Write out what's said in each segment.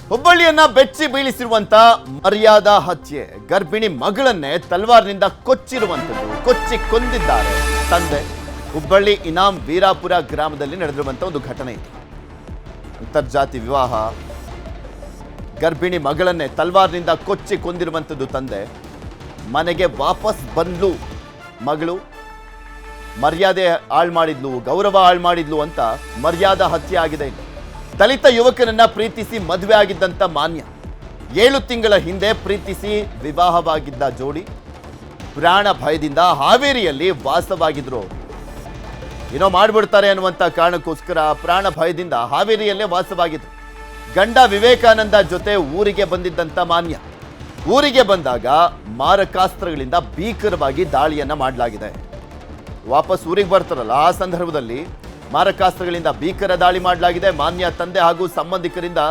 ಹುಬ್ಬಳ್ಳಿಯನ್ನ ಬೆಚ್ಚಿ ಬೀಳಿಸಿರುವಂತ ಮರ್ಯಾದಾ ಹತ್ಯೆ. ಗರ್ಭಿಣಿ ಮಗಳನ್ನೇ ತಲ್ವಾರ್ನಿಂದ ಕೊಚ್ಚಿ ಕೊಂದಿದ್ದಾರೆ ತಂದೆ. ಹುಬ್ಬಳ್ಳಿ ಇನಾಮ್ ವೀರಾಪುರ ಗ್ರಾಮದಲ್ಲಿ ನಡೆದಿರುವಂತ ಒಂದು ಘಟನೆ ಇದು. ಅಂತರ್ಜಾತಿ ವಿವಾಹ, ಗರ್ಭಿಣಿ ಮಗಳನ್ನೇ ತಲ್ವಾರ್ನಿಂದ ಕೊಚ್ಚಿ ಕೊಂದಿರುವಂಥದ್ದು ತಂದೆ. ಮನೆಗೆ ವಾಪಸ್ ಬಂದ್ಲು ಮಗಳು, ಮರ್ಯಾದೆ ಹಾಳು ಮಾಡಿದ್ಲು, ಗೌರವ ಹಾಳು ಮಾಡಿದ್ಲು ಅಂತ ಮರ್ಯಾದಾ ಹತ್ಯೆ ಆಗಿದೆ. ದಲಿತ ಯುವಕನನ್ನ ಪ್ರೀತಿಸಿ ಮದುವೆ ಆಗಿದ್ದಂಥ ಮಾನ್ಯ, 7 ತಿಂಗಳ ಹಿಂದೆ ಪ್ರೀತಿಸಿ ವಿವಾಹವಾಗಿದ್ದ ಜೋಡಿ ಪ್ರಾಣ ಭಯದಿಂದ ಹಾವೇರಿಯಲ್ಲಿ ವಾಸವಾಗಿದ್ರು. ಏನೋ ಮಾಡಿಬಿಡ್ತಾರೆ ಅನ್ನುವಂಥ ಕಾರಣಕ್ಕೋಸ್ಕರ ಪ್ರಾಣ ಭಯದಿಂದ ಹಾವೇರಿಯಲ್ಲೇ ವಾಸವಾಗಿದ್ರು. ಗಂಡ ವಿವೇಕಾನಂದ ಜೊತೆ ಊರಿಗೆ ಬಂದಿದ್ದಂಥ ಮಾನ್ಯ, ಊರಿಗೆ ಬಂದಾಗ ಮಾರಕಾಸ್ತ್ರಗಳಿಂದ ಭೀಕರವಾಗಿ ದಾಳಿಯನ್ನ ಮಾಡಲಾಗಿದೆ. ವಾಪಸ್ ಊರಿಗೆ ಬರ್ತಾರಲ್ಲ ಆ ಸಂದರ್ಭದಲ್ಲಿ ಮಾರಕಾಸ್ತ್ರಗಳಿಂದ ಭೀಕರ ದಾಳಿ ಮಾಡಲಾಗಿದೆ. ಮಾನ್ಯ ತಂದೆ ಹಾಗೂ ಸಂಬಂಧಿಕರಿಂದ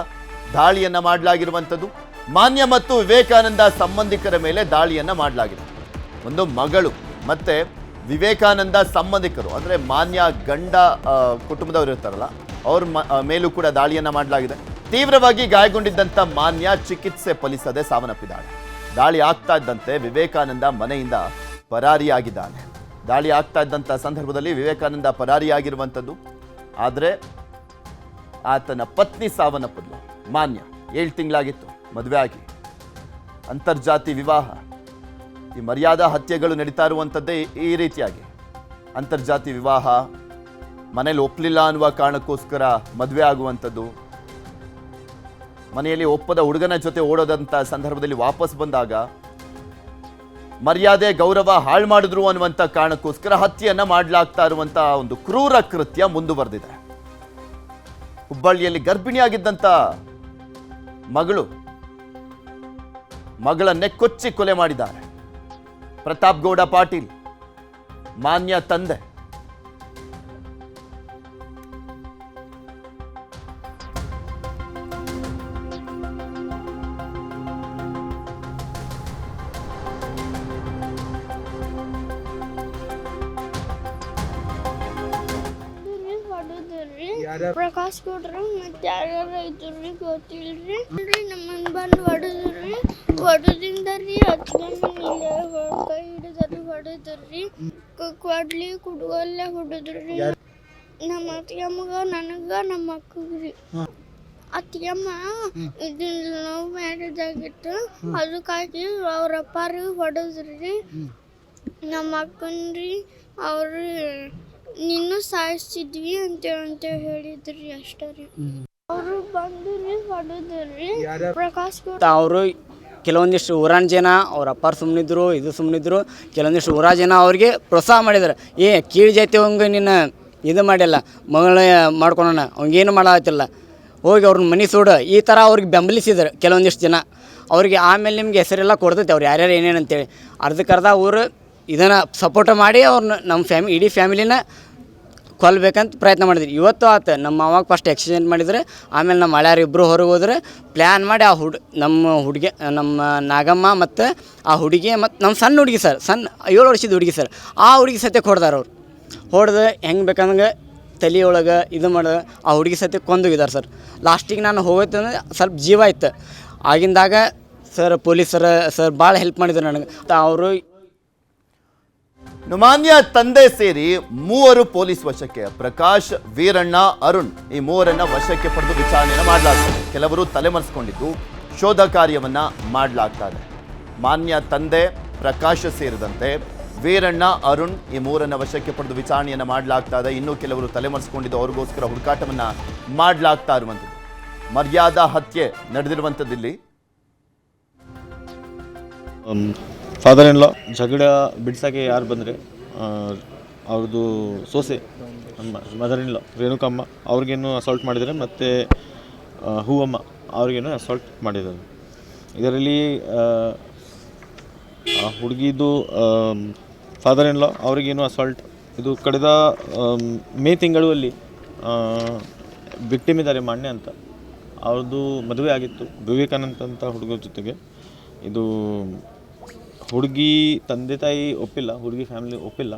ದಾಳಿಯನ್ನ ಮಾಡಲಾಗಿರುವಂಥದ್ದು. ಮಾನ್ಯ ಮತ್ತು ವಿವೇಕಾನಂದ ಸಂಬಂಧಿಕರ ಮೇಲೆ ದಾಳಿಯನ್ನ ಮಾಡಲಾಗಿದೆ. ಒಂದು ಮಗಳು ಮತ್ತೆ ವಿವೇಕಾನಂದ ಸಂಬಂಧಿಕರು ಅಂದರೆ ಮಾನ್ಯ ಗಂಡ ಕುಟುಂಬದವರು ಇರ್ತಾರಲ್ಲ ಅವ್ರ ಮೇಲೂ ಕೂಡ ದಾಳಿಯನ್ನ ಮಾಡಲಾಗಿದೆ. ತೀವ್ರವಾಗಿ ಗಾಯಗೊಂಡಿದ್ದಂಥ ಮಾನ್ಯ ಚಿಕಿತ್ಸೆ ಫಲಿಸದೆ ಸಾವನ್ನಪ್ಪಿದ್ದಾಳೆ. ದಾಳಿ ಆಗ್ತಾ ಇದ್ದಂತೆ ವಿವೇಕಾನಂದ ಮನೆಯಿಂದ ಪರಾರಿಯಾಗಿದ್ದಾನೆ. ದಾಳಿ ಆಗ್ತಾ ಇದ್ದಂಥ ಸಂದರ್ಭದಲ್ಲಿ ವಿವೇಕಾನಂದ ಪರಾರಿಯಾಗಿರುವಂಥದ್ದು. ಆದರೆ ಆತನ ಪತ್ನಿ ಸಾವನ್ನಪ್ಪಿದ್ಲು. ಮಾನ್ಯ 7 ತಿಂಗಳಾಗಿತ್ತು ಮದುವೆ ಆಗಿ. ಅಂತರ್ಜಾತಿ ವಿವಾಹ, ಈ ಮರ್ಯಾದಾ ಹತ್ಯೆಗಳು ನಡೀತಾ ಇರುವಂಥದ್ದೇ ಈ ರೀತಿಯಾಗಿ. ಅಂತರ್ಜಾತಿ ವಿವಾಹ, ಮನೇಲಿ ಒಪ್ಪಲಿಲ್ಲ ಅನ್ನುವ ಕಾರಣಕ್ಕೋಸ್ಕರ ಮದುವೆ ಆಗುವಂಥದ್ದು, ಮನೆಯಲ್ಲಿ ಒಪ್ಪದ ಹುಡುಗನ ಜೊತೆ ಓಡೋದಂಥ ಸಂದರ್ಭದಲ್ಲಿ ವಾಪಸ್ ಬಂದಾಗ ಮರ್ಯಾದೆ ಗೌರವ ಹಾಳು ಮಾಡಿದ್ರು ಅನ್ನುವಂಥ ಕಾರಣಕ್ಕೋಸ್ಕರ ಹತ್ಯೆಯನ್ನ ಮಾಡಲಾಗ್ತಾ ಇರುವಂಥ ಒಂದು ಕ್ರೂರ ಕೃತ್ಯ ಮುಂದುವರೆದಿದೆ. ಹುಬ್ಬಳ್ಳಿಯಲ್ಲಿ ಗರ್ಭಿಣಿಯಾಗಿದ್ದಂಥ ಮಗಳನ್ನೇ ಕೊಚ್ಚಿ ಕೊಲೆ ಮಾಡಿದ್ದಾರೆ. ಪ್ರತಾಪ್ ಗೌಡ ಪಾಟೀಲ್, ಮಾನ್ಯ ತಂದೆ. ಪ್ರಕಾಶ್ ಕೊಡ್ರಿ ಮತ್ತೆ ಯಾರ್ಯಾರ ಇದ್ರಿ ಗೊತ್ತಿಲ್ರಿ. ನಮ್ಮನ್ ಬಂದು ಹೊಡೆದಿಂದ ರೀ ಕೈ ಹಿಡಿದ್ರಿ ಹೊಡೆದ್ರಿ, ಕೊಡ್ಲಿ ಕುಡ್ಗಲ್ಲೇ ಹೊಡೆದ್ರಿ. ನಮ್ಮ ಅತ್ತಿಯಮ್ಮಗ ನನಗ ನಮ್ಮ ಅಕ್ಕಗ್ರಿ. ಅತ್ತಿಯಮ್ಮ ಇದು ಲವ್ ಮ್ಯಾರೇಜ್ ಆಗಿತ್ತು, ಅದಕ್ಕಾಗಿ ಅವ್ರ ಅಪ್ಪಾರಿಗೆ ಹೊಡೆದ್ರಿ. ನಮ್ಮ ಅಕ್ಕನ್ರಿ ಅವ್ರು ನಿನ್ನೂ ಸಾಯಿಸ್ತಿದ್ವಿ ಅಂತ ಹೇಳಿದ್ರಿ ಅಷ್ಟೇ ರೀ. ಅವರು ಬಂದ್ರಿ ಹೊಡೆದ್ರಿ. ಪ್ರಕಾಶ್ ಅವರು ಕೆಲವೊಂದಿಷ್ಟು ಊರಾನ ಜನ ಅವ್ರ ಅಪ್ಪಾರ ಸುಮ್ಮನಿದ್ರು, ಇದು ಸುಮ್ಮನಿದ್ರು. ಕೆಲವೊಂದಿಷ್ಟು ಊರ ಜನ ಅವ್ರಿಗೆ ಪ್ರೋತ್ಸಾಹ ಮಾಡಿದ್ದಾರೆ. ಕೀಳು ಜಾತಿ ಅವಂಗೆ ನೀನು ಇದು ಮಾಡಿಲ್ಲ, ಮಗಳ ಮಾಡ್ಕೊಳೋಣ, ಅವಂಗೇನು ಮಾಡತ್ತಿಲ್ಲ, ಹೋಗಿ ಅವ್ರನ್ನ ಮನೆ ಸೂಡು, ಈ ಥರ ಅವ್ರಿಗೆ ಬೆಂಬಲಿಸಿದ್ರು ಕೆಲವೊಂದಿಷ್ಟು ಜನ. ಅವ್ರಿಗೆ ಆಮೇಲೆ ನಿಮ್ಗೆ ಹೆಸರೆಲ್ಲ ಕೊಡ್ತೈತೆ ಅವ್ರು ಯಾರ್ಯಾರು ಏನೇನು ಅಂತೇಳಿ. ಅರ್ಧಕ್ಕರ್ಧ ಊರು ಇದನ್ನು ಸಪೋರ್ಟ್ ಮಾಡಿ ಅವ್ರನ್ನ ನಮ್ಮ ಇಡೀ ಫ್ಯಾಮಿಲಿನ ಕೊಲ್ಲಬೇಕಂತ ಪ್ರಯತ್ನ ಮಾಡಿದ್ರಿ. ಇವತ್ತು ಆತ ನಮ್ಮ ಅವಾಗ ಫಸ್ಟ್ ಎಕ್ಸಿಡೆಂಟ್ ಮಾಡಿದರೆ, ಆಮೇಲೆ ನಮ್ಮ ಹಳ್ಯಾರು ಇಬ್ಬರು ಹೊರಗೆ ಹೋದ್ರೆ ಪ್ಲ್ಯಾನ್ ಮಾಡಿ ನಮ್ಮ ನಾಗಮ್ಮ ಮತ್ತು ಆ ಹುಡುಗಿ ಮತ್ತು ನಮ್ಮ ಸಣ್ಣ ಹುಡುಗಿ ಸರ್, 7 ವರ್ಷದ ಹುಡುಗಿ ಸರ್, ಆ ಹುಡುಗಿ ಸತ್ಯಕ್ಕೆ ಹೊಡೆದಾರ ಅವ್ರು. ಹೊಡೆದು ಹೆಂಗೆ ಬೇಕಂದಂಗೆ ತಲೆಯೊಳಗೆ ಇದು ಮಾಡಿದ ಆ ಹುಡುಗಿ ಸತ್ಯಕ್ಕೆ ಕೊಂದೋಗಿದ್ದಾರೆ ಸರ್. ಲಾಸ್ಟಿಗೆ ನಾನು ಹೋಗೋತ್ತಂದ್ರೆ ಸ್ವಲ್ಪ ಜೀವ ಇತ್ತು. ಆಗಿಂದಾಗ ಸರ್ ಪೊಲೀಸರು ಸರ್ ಭಾಳ ಹೆಲ್ಪ್ ಮಾಡಿದ್ರು ನನಗೆ. ಅವರು ಮಾನ್ಯ ತಂದೆ ಸೇರಿ 3 ಪೊಲೀಸ್ ವಶಕ್ಕೆ. ಪ್ರಕಾಶ್, ವೀರಣ್ಣ, ಅರುಣ್, ಈ 3ರನ್ನ ವಶಕ್ಕೆ ಪಡೆದು ವಿಚಾರಣೆಯನ್ನು ಮಾಡಲಾಗ್ತದೆ. ಕೆಲವರು ತಲೆಮರೆಸಿಕೊಂಡಿದ್ದು ಶೋಧ ಕಾರ್ಯವನ್ನ ಮಾಡಲಾಗ್ತಾ ಇದೆ. ಮಾನ್ಯ ತಂದೆ ಪ್ರಕಾಶ್ ಸೇರಿದಂತೆ ವೀರಣ್ಣ, ಅರುಣ್, ಈ 3ರನ್ನ ವಶಕ್ಕೆ ಪಡೆದು ವಿಚಾರಣೆಯನ್ನು ಮಾಡಲಾಗ್ತಾ ಇದೆ. ಇನ್ನೂ ಕೆಲವರು ತಲೆಮರೆಸಿಕೊಂಡಿದ್ದು ಅವ್ರಿಗೋಸ್ಕರ ಹುಡುಕಾಟವನ್ನ ಮಾಡಲಾಗ್ತಾ ಇರುವಂಥದ್ದು. ಮರ್ಯಾದಾ ಹತ್ಯೆ ನಡೆದಿರುವಂಥದ್ದಿಲ್ಲಿ. ಫಾದರ್ ಇನ್ ಲಾ ಜಗಳ ಬಿಡ್ಸೋಕ್ಕೆ ಯಾರು ಬಂದರೆ ಅವ್ರದ್ದು ಸೊಸೆ ಮದರ್ ಇನ್ ಲಾ ರೇಣುಕಮ್ಮ ಅವ್ರಿಗೇನು ಅಸಾಲ್ಟ್ ಮಾಡಿದ್ದಾರೆ, ಮತ್ತು ಹೂವಮ್ಮ ಅವ್ರಿಗೇನು ಅಸಾಲ್ಟ್ ಮಾಡಿದ್ದಾರೆ. ಇದರಲ್ಲಿ ಹುಡುಗಿದು ಫಾದರ್ ಇನ್ ಲಾ ಅವ್ರಿಗೇನು ಅಸಾಲ್ಟ್, ಇದು ಕಳೆದ ಮೇ ತಿಂಗಳಲ್ಲಿ ವಿಕ್ಟಿಮ್ ಇದ್ದಾರೆ ಮಾನ್ಯ ಅಂತ. ಅವ್ರದ್ದು ಮದುವೆ ಆಗಿತ್ತು ವಿವೇಕಾನಂದ ಅಂತ ಹುಡುಗರ ಜೊತೆಗೆ. ಇದು ಹುಡುಗಿ ತಂದೆ ತಾಯಿ ಒಪ್ಪಿಲ್ಲ, ಹುಡುಗಿ ಫ್ಯಾಮಿಲಿ ಒಪ್ಪಿಲ್ಲ.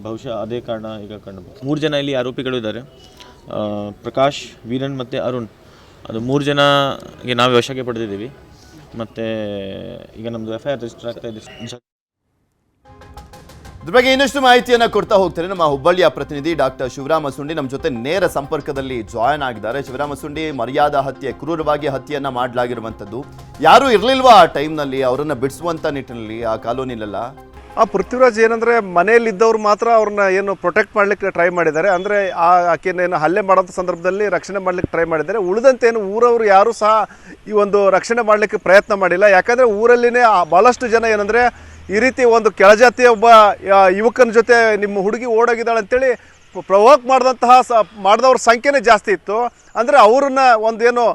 ಬಹುಶಃ ಅದೇ ಕಾರಣ ಈಗ ಕಂಡು 3 ಜನ ಇಲ್ಲಿ ಆರೋಪಿಗಳು ಇದ್ದಾರೆ. ಪ್ರಕಾಶ್, ವೀರನ್ ಮತ್ತು ಅರುಣ್ ಅದು 3 ಜನಗೆ ನಾವು ವಶಕ್ಕೆ ಪಡೆದಿದ್ದೀವಿ. ಮತ್ತು ಈಗ ನಮ್ಮದು FIR ರಿಜಿಸ್ಟರ್ ಆಗ್ತಾ ಇದೆ. ಇದ್ರ ಬಗ್ಗೆ ಇನ್ನಷ್ಟು ಮಾಹಿತಿಯನ್ನು ಕೊಡ್ತಾ ಹೋಗ್ತಾರೆ ನಮ್ಮ ಹುಬ್ಬಳ್ಳಿಯ ಪ್ರತಿನಿಧಿ ಡಾಕ್ಟರ್ ಶಿವರಾಮ ಸುಂಡಿ ನಮ್ಮ ಜೊತೆ ನೇರ ಸಂಪರ್ಕದಲ್ಲಿ ಜಾಯ್ನ್ ಆಗಿದ್ದಾರೆ. ಶಿವರಾಮ ಸುಂಡಿ, ಮರ್ಯಾದಾ ಹತ್ಯೆ, ಕ್ರೂರವಾಗಿ ಹತ್ಯೆಯನ್ನ ಮಾಡಲಾಗಿರುವಂಥದ್ದು, ಯಾರು ಇರಲಿಲ್ವಾ ಆ ಟೈಮ್ನಲ್ಲಿ ಅವರನ್ನ ಬಿಡಿಸುವಂತ ನಿಟ್ಟಿನಲ್ಲಿ ಆ ಕಾಲೋನಿಲೆಲ್ಲ? ಆ ಪೃಥ್ವಿರಾಜ್ ಏನಂದರೆ ಮನೆಯಲ್ಲಿದ್ದವ್ರು ಮಾತ್ರ ಅವ್ರನ್ನ ಏನು ಪ್ರೊಟೆಕ್ಟ್ ಮಾಡಲಿಕ್ಕೆ ಟ್ರೈ ಮಾಡಿದ್ದಾರೆ. ಅಂದರೆ ಆಕೆನ ಏನು ಹಲ್ಲೆ ಮಾಡೋಂಥ ಸಂದರ್ಭದಲ್ಲಿ ರಕ್ಷಣೆ ಮಾಡಲಿಕ್ಕೆ ಟ್ರೈ ಮಾಡಿದ್ದಾರೆ. ಉಳಿದಂತೇನು ಊರವರು ಯಾರೂ ಸಹ ಈ ಒಂದು ರಕ್ಷಣೆ ಮಾಡಲಿಕ್ಕೆ ಪ್ರಯತ್ನ ಮಾಡಿಲ್ಲ. ಯಾಕಂದರೆ ಊರಲ್ಲಿನೇ ಭಾಳಷ್ಟು ಜನ ಏನಂದರೆ ಈ ರೀತಿ ಒಂದು ಕೆಳಜಾತಿಯ ಒಬ್ಬ ಯುವಕನ ಜೊತೆ ನಿಮ್ಮ ಹುಡುಗಿ ಓಡೋಗಿದ್ದಾಳೆ ಅಂತೇಳಿ ಪ್ರವೋಕ್ ಮಾಡಿದವ್ರ ಸಂಖ್ಯೆನೇ ಜಾಸ್ತಿ ಇತ್ತು. ಅಂದರೆ ಅವ್ರನ್ನ ಒಂದೇನು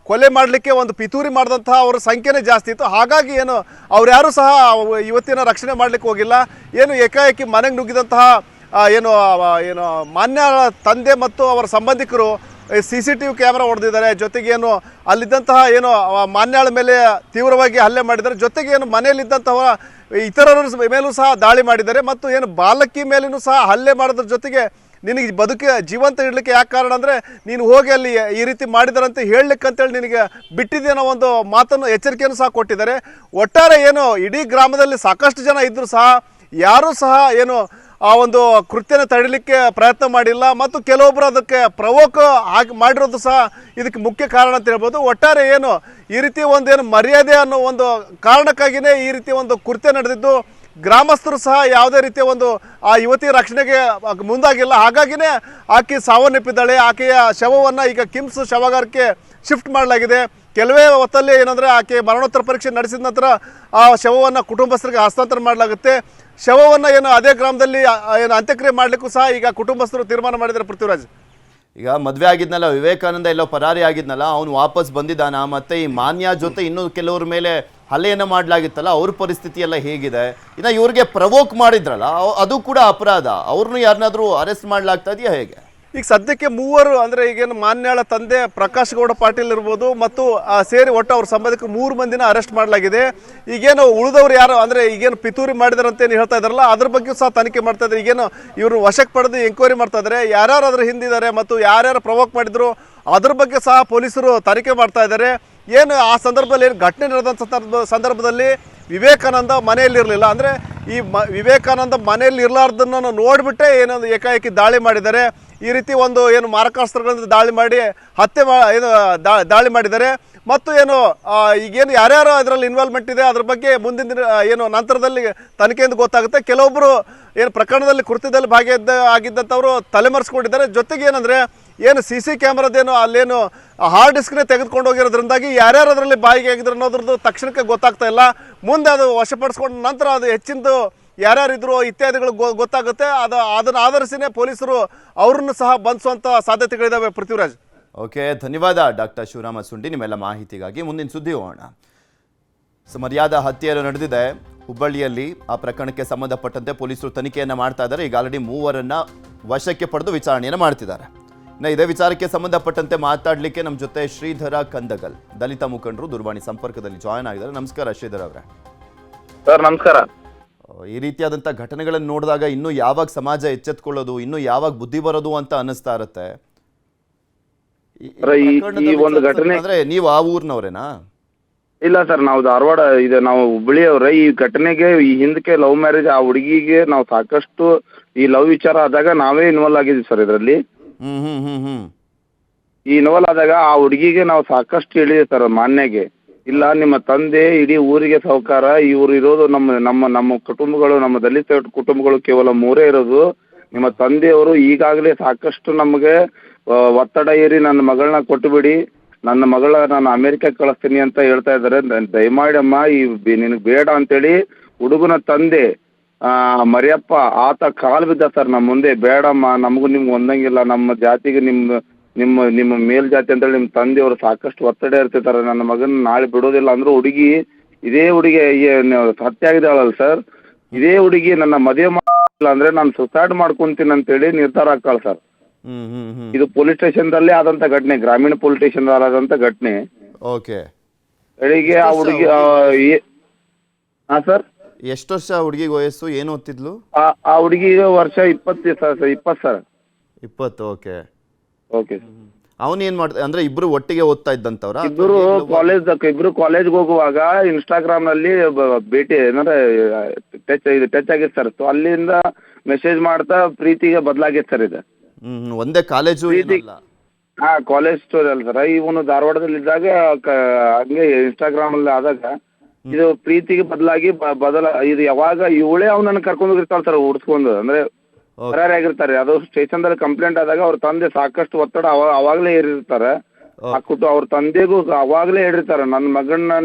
ಕೊಲೆ ಮಾಡಲಿಕ್ಕೆ ಒಂದು ಪಿತೂರಿ ಮಾಡಿದಂತಹ ಅವ್ರ ಸಂಖ್ಯೆನೇ ಜಾಸ್ತಿ ಇತ್ತು. ಹಾಗಾಗಿ ಏನು ಅವ್ರು ಯಾರೂ ಸಹ ಇವತ್ತಿನ ರಕ್ಷಣೆ ಮಾಡಲಿಕ್ಕೆ ಹೋಗಿಲ್ಲ. ಏನು ಏಕಾಏಕಿ ಮನೆಗೆ ನುಗ್ಗಿದಂತಹ ಏನು ಮಾನ್ಯ ತಂದೆ ಮತ್ತು ಅವರ ಸಂಬಂಧಿಕರು CCTV ಕ್ಯಾಮ್ರಾ ಹೊಡೆದಿದ್ದಾರೆ. ಜೊತೆಗೆ ಏನು ಅಲ್ಲಿದ್ದಂತಹ ಏನು ಮಾನ್ಯಾಳ ಮೇಲೆ ತೀವ್ರವಾಗಿ ಹಲ್ಲೆ ಮಾಡಿದ್ದಾರೆ. ಜೊತೆಗೆ ಏನು ಮನೆಯಲ್ಲಿದ್ದಂತಹ ಇತರರ ಮೇಲೂ ಸಹ ದಾಳಿ ಮಾಡಿದ್ದಾರೆ. ಮತ್ತು ಏನು ಬಾಲಕಿ ಮೇಲೂ ಸಹ ಹಲ್ಲೆ ಮಾಡೋದ್ರ ಜೊತೆಗೆ ನಿನಗೆ ಜೀವಂತ ಇಡಲಿಕ್ಕೆ ಯಾಕೆ ಕಾರಣ ಅಂದರೆ ನೀನು ಹೋಗಿ ಅಲ್ಲಿ ಈ ರೀತಿ ಮಾಡಿದಾರಂತ ಹೇಳಲಿಕ್ಕಂತೇಳಿ ನಿನಗೆ ಬಿಟ್ಟಿದ್ದೇನೋ ಒಂದು ಮಾತನ್ನು ಎಚ್ಚರಿಕೆಯನ್ನು ಸಹ ಕೊಟ್ಟಿದ್ದಾರೆ. ಒಟ್ಟಾರೆ ಏನು ಇಡೀ ಗ್ರಾಮದಲ್ಲಿ ಸಾಕಷ್ಟು ಜನ ಇದ್ದರೂ ಸಹ ಯಾರೂ ಸಹ ಏನು ಆ ಒಂದು ಕೃತ್ಯನ ತಡಿಲಿಕ್ಕೆ ಪ್ರಯತ್ನ ಮಾಡಿಲ್ಲ. ಮತ್ತು ಕೆಲವೊಬ್ಬರು ಅದಕ್ಕೆ ಪ್ರವೋಕ್ ಆಗಿ ಮಾಡಿರೋದು ಸಹ ಇದಕ್ಕೆ ಮುಖ್ಯ ಕಾರಣ ಅಂತ ಹೇಳ್ಬೋದು. ಒಟ್ಟಾರೆ ಏನು ಈ ರೀತಿ ಏನು ಮರ್ಯಾದೆ ಅನ್ನೋ ಒಂದು ಕಾರಣಕ್ಕಾಗಿಯೇ ಈ ರೀತಿ ಒಂದು ಕೃತ್ಯ ನಡೆದಿದ್ದು. ಗ್ರಾಮಸ್ಥರು ಸಹ ಯಾವುದೇ ರೀತಿಯ ಆ ಯುವತಿ ರಕ್ಷಣೆಗೆ ಮುಂದಾಗಿಲ್ಲ. ಹಾಗಾಗಿನೇ ಆಕೆ ಸಾವನ್ನಪ್ಪಿದ್ದಾಳೆ. ಆಕೆಯ ಶವವನ್ನು ಈಗ ಕಿಮ್ಸ್ ಶವಾಗಾರಕ್ಕೆ ಶಿಫ್ಟ್ ಮಾಡಲಾಗಿದೆ. ಕೆಲವೇ ಹೊತ್ತಲ್ಲಿ ಏನಂದರೆ ಆಕೆ ಮರಣೋತ್ತರ ಪರೀಕ್ಷೆ ನಡೆಸಿದ ನಂತರ ಆ ಶವವನ್ನು ಕುಟುಂಬಸ್ಥರಿಗೆ ಹಸ್ತಾಂತರ ಮಾಡಲಾಗುತ್ತೆ. ಶವವನ್ನು ಏನು ಅದೇ ಗ್ರಾಮದಲ್ಲಿ ಏನು ಅಂತ್ಯಕ್ರಿಯೆ ಮಾಡಲಿಕ್ಕೂ ಸಹ ಈಗ ಕುಟುಂಬಸ್ಥರು ತೀರ್ಮಾನ ಮಾಡಿದ್ದಾರೆ. ಪೃಥ್ವಿರಾಜ್, ಈಗ ಮದುವೆ ಆಗಿದ್ನಲ್ಲ, ವಿವೇಕಾನಂದ ಎಲ್ಲೋ ಪರಾರಿ ಆಗಿದ್ನಲ್ಲ, ಅವನು ವಾಪಸ್ ಬಂದಿದ್ದಾನ? ಮತ್ತೆ ಈ ಮಾನ್ಯ ಜೊತೆ ಇನ್ನೂ ಕೆಲವ್ರ ಮೇಲೆ ಹಲ್ಲೆಯನ್ನು ಮಾಡಲಾಗಿತ್ತಲ್ಲ, ಅವ್ರ ಪರಿಸ್ಥಿತಿ ಎಲ್ಲ ಹೇಗಿದೆ? ಇನ್ನು ಇವ್ರಿಗೆ ಪ್ರವೋಕ್ ಮಾಡಿದ್ರಲ್ಲ, ಅದು ಕೂಡ ಅಪರಾಧ. ಅವ್ರನ್ನೂ ಯಾರನ್ನಾದ್ರೂ ಅರೆಸ್ಟ್ ಮಾಡಲಾಗ್ತಾ ಇದೆಯಾ ಹೇಗೆ? ಈಗ ಸದ್ಯಕ್ಕೆ ಮೂವರು ಅಂದರೆ ಈಗೇನು ಮಾನ್ಯಾಳ ತಂದೆ ಪ್ರಕಾಶ್ ಗೌಡ ಪಾಟೀಲ್ ಇರ್ಬೋದು ಮತ್ತು ಸೇರಿ ಒಟ್ಟು ಅವ್ರ ಸಂಬಂಧಿಕರು 3 ಮಂದಿನ ಅರೆಸ್ಟ್ ಮಾಡಲಾಗಿದೆ. ಈಗೇನು ಉಳಿದವ್ರು ಯಾರು ಅಂದರೆ ಈಗೇನು ಪಿತೂರಿ ಮಾಡಿದಾರಂತೇನು ಹೇಳ್ತಾ ಇದ್ದಾರಲ್ಲ, ಅದ್ರ ಬಗ್ಗೆ ಸಹ ತನಿಖೆ ಮಾಡ್ತಾ ಇದ್ದಾರೆ. ಈಗೇನು ಇವರು ವಶಕ್ಕೆ ಪಡೆದು ಎಂಕ್ವೈರಿ ಮಾಡ್ತಾ ಇದ್ದಾರೆ. ಯಾರ್ಯಾರು ಅದ್ರ ಹಿಂದಿದ್ದಾರೆ ಮತ್ತು ಯಾರ್ಯಾರು ಪ್ರವೋಕ್ ಮಾಡಿದ್ರು ಅದ್ರ ಬಗ್ಗೆ ಸಹ ಪೊಲೀಸರು ತನಿಖೆ ಮಾಡ್ತಾ ಇದ್ದಾರೆ. ಏನು ಆ ಸಂದರ್ಭದಲ್ಲಿ ಏನು ಘಟನೆ ನಡೆದಂಥ ಸಂದರ್ಭದಲ್ಲಿ ವಿವೇಕಾನಂದ ಮನೆಯಲ್ಲಿರಲಿಲ್ಲ. ಅಂದರೆ ಈ ವಿವೇಕಾನಂದ ಮನೆಯಲ್ಲಿ ಇರಲಾರ್ದನ್ನು ನೋಡಿಬಿಟ್ಟೆ ಏನೊಂದು ಏಕಾಏಕಿ ದಾಳಿ ಮಾಡಿದ್ದಾರೆ. ಈ ರೀತಿ ಏನು ಮಾರಕಾಸ್ತ್ರಗಳಿಂದ ದಾಳಿ ಮಾಡಿ ದಾಳಿ ಮಾಡಿದ್ದಾರೆ. ಮತ್ತು ಈಗೇನು ಯಾರ್ಯಾರು ಅದರಲ್ಲಿ ಇನ್ವಾಲ್ವ್ಮೆಂಟ್ ಇದೆ ಅದ್ರ ಬಗ್ಗೆ ಮುಂದಿನ ದಿನ ನಂತರದಲ್ಲಿ ತನಿಖೆಯಿಂದ ಗೊತ್ತಾಗುತ್ತೆ. ಕೆಲವೊಬ್ಬರು ಪ್ರಕರಣದಲ್ಲಿ ಕೃತ್ಯದಲ್ಲಿ ಆಗಿದ್ದಂಥವರು ತಲೆಮರೆಸ್ಕೊಂಡಿದ್ದಾರೆ. ಜೊತೆಗೆ ಏನಂದರೆ CC ಕ್ಯಾಮ್ರಾದೇನು ಅಲ್ಲೇನು ಹಾರ್ಡ್ ಡಿಸ್ಕ್ನೇ ತೆಗೆದುಕೊಂಡು ಹೋಗಿರೋದ್ರಿಂದಾಗಿ ಯಾರ್ಯಾರು ಅದರಲ್ಲಿ ಬಾಯಿಗೆ ಆಗಿದ್ರು ಅನ್ನೋದ್ರದ್ದು ತಕ್ಷಣಕ್ಕೆ ಗೊತ್ತಾಗ್ತಾ ಇಲ್ಲ. ಮುಂದೆ ಅದು ವಶಪಡಿಸ್ಕೊಂಡ ನಂತರ ಅದು ಹೆಚ್ಚಿನದು ಯಾರ್ಯಾರಿದ್ರು ಇತ್ಯಾದಿಗಳು ಗೊತ್ತಾಗುತ್ತೆ. ಅದನ್ನು ಆಧರಿಸಿನೇ ಪೊಲೀಸರು ಅವ್ರನ್ನು ಸಹ ಬಂಧಿಸುವಂಥ ಸಾಧ್ಯತೆಗಳಿದ್ದಾವೆ. ಪೃಥ್ವಿರಾಜ್, ಓಕೆ, ಧನ್ಯವಾದ ಡಾಕ್ಟರ್ ಶಿವರಾಮ ಸುಂಡಿ ನಿಮ್ಮೆಲ್ಲ ಮಾಹಿತಿಗಾಗಿ. ಮುಂದಿನ ಸುದ್ದಿ ಹೋಗೋಣ. ಮರ್ಯಾದಾ ಹತ್ಯೆಯನ್ನು ನಡೆದಿದೆ ಹುಬ್ಬಳ್ಳಿಯಲ್ಲಿ. ಆ ಪ್ರಕರಣಕ್ಕೆ ಸಂಬಂಧಪಟ್ಟಂತೆ ಪೊಲೀಸರು ತನಿಖೆಯನ್ನು ಮಾಡ್ತಾ ಇದ್ದಾರೆ. ಈಗ ಆಲ್ರೆಡಿ 3 ವಶಕ್ಕೆ ಪಡೆದು ವಿಚಾರಣೆಯನ್ನು ಮಾಡ್ತಿದ್ದಾರೆ. ಇನ್ನು ಇದೇ ವಿಚಾರಕ್ಕೆ ಸಂಬಂಧಪಟ್ಟಂತೆ ಮಾತಾಡಲಿಕ್ಕೆ ನಮ್ಮ ಜೊತೆ ಶ್ರೀಧರ ಕಂದಗಲ್, ದಲಿತ ಮುಖಂಡರು, ದೂರವಾಣಿ ಸಂಪರ್ಕದಲ್ಲಿ ಜಾಯ್ನ್ ಆಗಿದ್ದಾರೆ. ನಮಸ್ಕಾರ ಶ್ರೀಧರ್ ಅವರೇ. ಸರ್ ನಮಸ್ಕಾರ. ಈ ರೀತಿಯಾದಂಥ ಘಟನೆಗಳನ್ನು ನೋಡಿದಾಗ ಇನ್ನೂ ಯಾವಾಗ ಸಮಾಜ ಎಚ್ಚೆತ್ಕೊಳ್ಳೋದು, ಇನ್ನೂ ಯಾವಾಗ ಬುದ್ಧಿ ಬರೋದು ಅಂತ ಅನ್ನಿಸ್ತಾ ಇರುತ್ತೆ. ಈ ಒಂದು ಘಟನೆ ಅಂದ್ರೆ ನೀವು ಆ ಊರಿನವರೇನಾ? ಇಲ್ಲ ಸರ್, ನಾವು ಧಾರವಾಡ ನಾವು ಹುಬ್ಬಳ್ಳಿಯವ್ರೆ. ಈ ಘಟನೆಗೆ ಈ ಹಿಂದಕ್ಕೆ ಲವ್ ಮ್ಯಾರೇಜ್, ಆ ಹುಡುಗಿಗೆ ನಾವು ಸಾಕಷ್ಟು ಈ ಲವ್ ವಿಚಾರ ಆದಾಗ ನಾವೇ ಇನ್ವಾಲ್ವ್ ಆಗಿದ್ವಿ ಸರ್ ಇದರಲ್ಲಿ. ಈ ಇನ್ವಾಲ್ವ್ ಆದಾಗ ಆ ಹುಡುಗಿಗೆ ನಾವು ಸಾಕಷ್ಟು ಹೇಳಿದೆ ಸರ್ ಮಾನ್ಯಗೆ. ಇಲ್ಲ, ನಿಮ್ಮ ತಂದೆ ಇಡೀ ಊರಿಗೆ ಸಾಹುಕಾರ, ಇವರು ಇರೋದು ನಮ್ಮ ಕುಟುಂಬಗಳು, ನಮ್ಮ ದಲಿತ ಕುಟುಂಬಗಳು ಕೇವಲ 3 ಇರೋದು. ನಿಮ್ಮ ತಂದೆಯವರು ಈಗಾಗಲೇ ಸಾಕಷ್ಟು ನಮಗೆ ಒತ್ತಡ ಏರಿ ನನ್ನ ಮಗಳನ್ನ ಕೊಟ್ಟುಬಿಡಿ, ನನ್ನ ಮಗಳ ನಾನು ಅಮೆರಿಕಕ್ಕೆ ಕಳಿಸ್ತೀನಿ ಅಂತ ಹೇಳ್ತಾ ಇದ್ದಾರೆ. ದಯಮಾಡಿ ಅಮ್ಮ, ನಿನಗೆ ಬೇಡ ಅಂತೇಳಿ ಹುಡುಗನ ತಂದೆ ಮರಿಯಪ್ಪ ಆತ ಕಾಲು ಬಿದ್ದ ಸರ್ ನಮ್ಮ ಮುಂದೆ. ಬೇಡಮ್ಮ, ನಮಗೂ ನಿಮ್ಗೆ ಹೊಂದಂಗಿಲ್ಲ, ನಮ್ಮ ಜಾತಿಗೆ ನಿಮ್ಮ ಮೇಲ್ಜಾತಿ ಅಂತೇಳಿ ನಿಮ್ಮ ತಂದೆಯವರು ಸಾಕಷ್ಟು ಒತ್ತಡ ಇರ್ತಿರ್ತಾರೆ. ನನ್ನ ಮಗನ ನಾಳೆ ಬಿಡೋದಿಲ್ಲ ಅಂದ್ರು. ಇದೇ ಹುಡುಗಿ ಹತ್ಯೆ ಆಗಿದ್ದಾಳಲ್ಲ ಸರ್, ಇದೇ ಹುಡುಗಿ ನನ್ನ ಮದುವೆ ಮಾಡಿಲ್ಲ ಅಂದ್ರೆ ನಾನು ಸುಸೈಡ್ ಮಾಡ್ಕೊಂತೀನಿ ಅಂತೇಳಿ ನಿರ್ಧಾರ ಆಗ್ತಾಳ ಸರ್. ಇದು ಪೊಲೀಸ್ ಸ್ಟೇಷನ್ದಲ್ಲೇ ಆದಂತ ಘಟನೆ, ಗ್ರಾಮೀಣ ಪೊಲೀಸ್ ಸ್ಟೇಷನ್ ಆದಂತ ಘಟನೆ. ಓಕೆ, ಬೆಳಿಗ್ಗೆ ಆ ಹುಡುಗಿ ಹಾ ಸರ್. ಎಷ್ಟು ವರ್ಷ ಹುಡುಗಿಗೆ ವಯಸ್ಸು? ಏನು ಓದ್ತಿದ್ಲು? ಆ ಹುಡುಗಿಗೆ ವರ್ಷ 20 ಸರ್. 20 ಸರ್. 20. Okay okay. ಅವನೇನ್ ಮಾಡ್ದ ಅಂದ್ರೆ ಇಬ್ರು ಒಟ್ಟಿಗೆ ಓದ್ತಾ ಇದ್ದಂತವ್ರ ಇಬ್ರು ಕಾಲೇಜ್ಗೆ ಹೋಗುವಾಗ ಇನ್ಸ್ಟಾಗ್ರಾಮ್ ನಲ್ಲಿ ಭೇಟಿ ಏನಂದ್ರೆ ಟಚ್ ಆಗಿತ್ತು ಸರ್. ಅಲ್ಲಿಂದ ಮೆಸೇಜ್ ಮಾಡ್ತಾ ಪ್ರೀತಿಗೆ ಬದಲಾಗೈತೆ ಸರ್ ಇದು. ಒಂದೇ ಕಾಲೇಜು ಹಾ, ಕಾಲೇಜ್ ಸ್ಟೋರಿ ಅಲ್ಲ ಸರ್. ಇವನು ಧಾರವಾಡದಲ್ಲಿ ಇದ್ದಾಗ ಹಂಗೆ ಇನ್ಸ್ಟಾಗ್ರಾಮ್ ಅಲ್ಲಿ ಆದಾಗ ಇದು ಪ್ರೀತಿಗೆ ಬದಲಾಗಿ ಇದು ಯಾವಾಗ ಇವಳೇ ಅವ್ನನ್ನ ಕರ್ಕೊಂಡು ಹೋಗಿರ್ತಾಳೆ ಸರ್ ಉಡ್ಸ್ಕೊಂಡು, ಅಂದ್ರೆ ಫರಾರಿ ಆಗಿರ್ತಾರೆ. ಅದು ಸ್ಟೇಷನ್ದಲ್ಲಿ ಕಂಪ್ಲೇಂಟ್ ಆದಾಗ ಅವ್ರ ತಂದೆ ಸಾಕಷ್ಟು ಒತ್ತಡ ಅವಾಗಲೇ ಏರಿರ್ತಾರೆ. ಅವ್ರ ತಂದೆಗೂ ಅವಾಗಲೇ ಹೇಳಿರ್ತಾರೆ, ನನ್ನ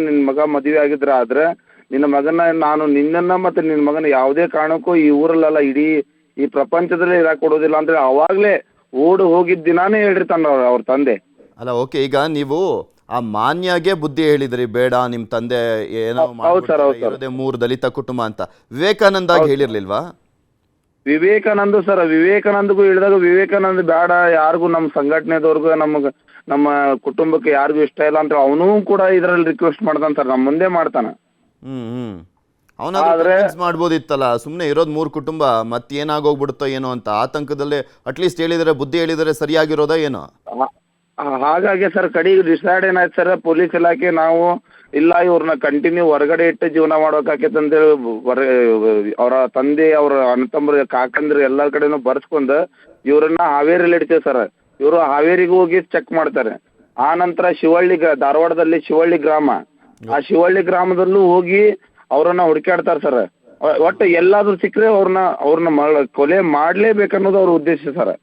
ನಿನ್ನ ಮಗ ಮದುವೆ ಆಗಿದ್ರೆ ಆದ್ರೆ ನಿನ್ನ ಮಗನ ನಾನು ನಿನ್ನನ್ನ ಮತ್ತೆ ನಿನ್ನ ಮಗನ ಯಾವುದೇ ಕಾರಣಕ್ಕೂ ಈ ಊರಲ್ಲ ಇಡೀ ಈ ಪ್ರಪಂಚದಲ್ಲೇ ಇರಾಕ್ ಕೊಡೋದಿಲ್ಲ ಅಂದ್ರೆ ಅವಾಗ್ಲೇ ಓಡು ಹೋಗಿದ್ದ ದಿನಾನೇ ಹೇಳಿರ್ತಾನ ಅವ್ರ ತಂದೆ. ಅಲ್ಲ ಓಕೆ, ಈಗ ನೀವು ಆ ಮಾನ್ಯಗೆ ಬುದ್ಧಿ ಹೇಳಿದ್ರಿ, ಬೇಡ ನಿಮ್ ತಂದೆ ಏನೋ ಇರೋದೇ 3 ದಲಿತ ಕುಟುಂಬ ಅಂತ. ವಿವೇಕಾನಂದಾಗ ಹೇಳಿರ್ಲಿಲ್ವಾ? ವಿವೇಕಾನಂದಗೂ ಹೇಳಿದಾಗ ವಿವೇಕಾನಂದ ಬೇಡ, ಯಾರಿಗೂ ನಮ್ಮ ಸಂಘಟನೆದವ್ರಿಗೂ ನಮ್ಮ ಕುಟುಂಬಕ್ಕೆ ಯಾರಿಗೂ ಇಷ್ಟ ಇಲ್ಲ ಅಂತ ಅವನೂ ಕೂಡ ಇದ್ರಲ್ಲಿ ರಿಕ್ವೆಸ್ಟ್ ಮಾಡ್ತಾನ ಸರ್, ನಮ್ಮ ಮುಂದೆ ಮಾಡ್ತಾನ. ಅವನಾದ್ರೆ ಮಾಡ್ಬೋದಿತ್ತಲ್ಲ, ಸುಮ್ಮನೆ ಇರೋದು 3 ಕುಟುಂಬ, ಮತ್ತೇನಾಗೋಗ್ಬಿಡುತ್ತೋ ಏನೋ ಅಂತ ಆತಂಕದಲ್ಲೇ ಅಟ್ಲೀಸ್ಟ್ ಹೇಳಿದರೆ, ಬುದ್ಧಿ ಹೇಳಿದರೆ ಸರಿಯಾಗಿರೋದಾ ಏನೋ. ಹಾಗಾಗಿ ಸರ್ ಕಡೆಗೆ ಡಿಸೈಡ್ ಏನಾಯ್ತು ಸರ್, ಪೊಲೀಸ್ ಇಲಾಖೆ ನಾವು ಇಲ್ಲ ಇವ್ರನ್ನ ಕಂಟಿನ್ಯೂ ಹೊರಗಡೆ ಇಟ್ಟು ಜೀವನ ಮಾಡ್ಬೇಕಾಕೈತೆ ಅಂತೇಳಿ ಅವರ ತಂದೆ, ಅವ್ರ ಅಣ್ಣತಮ್ಮರು, ಕಾಕಂದ್ರು ಎಲ್ಲ ಕಡೆನೂ ಬರ್ಸ್ಕೊಂಡು ಇವ್ರನ್ನ ಹಾವೇರಿಯಲ್ಲಿ ಇಡ್ತೀವಿ ಸರ್. ಇವರು ಹಾವೇರಿಗೆ ಹೋಗಿ ಚೆಕ್ ಮಾಡ್ತಾರೆ. ಆ ನಂತರ ಧಾರವಾಡದಲ್ಲಿ ಶಿವಳ್ಳಿ ಗ್ರಾಮ, ಆ ಶಿವಳ್ಳಿ ಗ್ರಾಮದಲ್ಲೂ ಹೋಗಿ ಅವ್ರನ್ನ ಹುಡುಕಾಡ್ತಾರೆ ಸರ್. ಒಟ್ಟು ಎಲ್ಲಾದ್ರೂ ಸಿಕ್ಕರೆ ಅವ್ರನ್ನ ಕೊಲೆ ಮಾಡ್ಲೇಬೇಕನ್ನೋದು ಅವ್ರ ಉದ್ದೇಶ ಸರ್.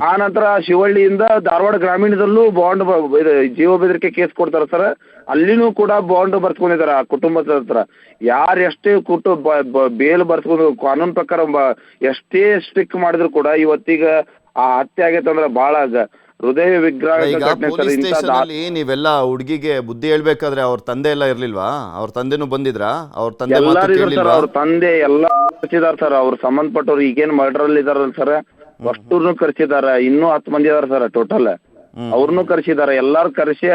ಆ ನಂತರ ಶಿವಳ್ಳಿಯಿಂದ ಧಾರವಾಡ ಗ್ರಾಮೀಣದಲ್ಲೂ ಬಾಂಡ್ ಜೀವ ಬೆದರಿಕೆ ಕೇಸ್ ಕೊಡ್ತಾರೆ ಸರ್. ಅಲ್ಲಿನೂ ಕೂಡ ಬಾಂಡ್ ಬರ್ಸ್ಕೊಂಡಿದ್ದಾರೆ ಆ ಕುಟುಂಬದ ಹತ್ರ. ಯಾರು ಎಷ್ಟೇ ಬೇಲ್ ಬರ್ಸ್ಕೊಂಡು ಕಾನೂನು ಪ್ರಕಾರ ಎಷ್ಟೇ ಸ್ಟ್ರಿಕ್ ಮಾಡಿದ್ರು ಕೂಡ ಇವತ್ತೀಗ ಆ ಹತ್ಯೆ ಆಗೈತೆ ಅಂದ್ರೆ ಬಹಳ ಹೃದಯ ವಿಗ್ರಹ. ನೀವೆಲ್ಲ ಹುಡುಗಿಗೆ ಬುದ್ಧಿ ಹೇಳ್ಬೇಕಾದ್ರೆ ಅವ್ರ ತಂದೆ ಎಲ್ಲ ಇರ್ಲಿಲ್ವಾ? ಅವ್ರ ತಂದೆನೂ ಬಂದಿದ್ರಾ? ಅವ್ರ ತಂದೆ ಅವ್ರ ತಂದೆ ಎಲ್ಲ ಕರ್ಸಿದಾರ ಸರ್. ಅವ್ರು ಸಂಬಂಧಪಟ್ಟವ್ರು ಈಗೇನ್ ಮರ್ಡರ್ ಅಲ್ಲಿ ಇದಾರಲ್ಲ ಸರ್, ಅಷ್ಟೂರ್ನು ಕರ್ಸಿದಾರ. ಇನ್ನೂ 10 ಮಂದಿ ಇದಾರ ಸರ್ ಟೋಟಲ್. ಅವ್ರನ್ನೂ ಕರ್ಸಿದಾರ. ಎಲ್ಲಾರು ಕರ್ಸಿ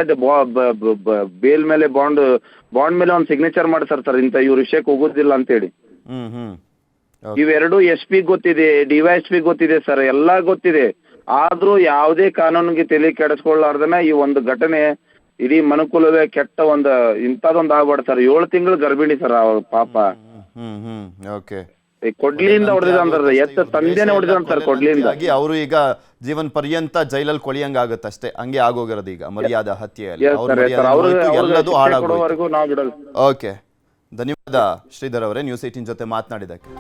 ಬೇಲ್ ಮೇಲೆ ಬಾಂಡ್ ಮೇಲೆ ಒಂದು ಸಿಗ್ನೇಚರ್ ಮಾಡ್ತಾರ ಸರ್, ಇಂತ ಇವ್ರ ವಿಷಯಕ್ಕೆ ಹೋಗೋದಿಲ್ಲ ಅಂತೇಳಿ. ಇವೆರಡು SP ಗೊತ್ತಿದೆ, DYSP ಗೊತ್ತಿದೆ ಸರ್, ಎಲ್ಲಾ ಗೊತ್ತಿದೆ. ಆದ್ರೂ ಯಾವುದೇ ಕಾನೂನಿಗೆ ತಲೆ ಕೆಡಿಸ್ಕೊಳ್ಳಾರ್ದನ ಈ ಒಂದು ಘಟನೆ ಇಡೀ ಮನುಕುಲವೇ ಕೆಟ್ಟ ಇಂಥದೊಂದು ಆಗ್ಬಾರ್ದು ಸರ್. 7 ತಿಂಗಳು ಗರ್ಭಿಣಿ ಸರ್ ಅವ್ರ ಪಾಪ. ಕೊಡ್ಲಿಯಿಂದ ಹೊಡೆದಿದ ಎತ್ತ ತಂದೆನೆ ಹೊಡೆದ ಸರ್ ಕೊಡ್ಲಿಯಿಂದ. ಅವರು ಈಗ ಜೀವನ ಪರ್ಯಂತ ಜೈಲಲ್ಲಿ ಕೊಳಿಯಂಗಾಗತ್ತಷ್ಟೇ, ಹಂಗೆ ಆಗೋಗಿರೋದು ಈಗ ಮರ್ಯಾದಾ ಹತ್ಯೆಯಲ್ಲಿ. ಎಲ್ಲದೂ ಹಾಳಾಗೋವರೆಗೂ ನಾವು ಬಿಡೋದು. ಓಕೆ, ಧನ್ಯವಾದ ಶ್ರೀಧರ್ ಅವರೇ ನ್ಯೂಸ್ 18 ಜೊತೆ ಮಾತನಾಡಿದ್ದಕ್ಕೆ.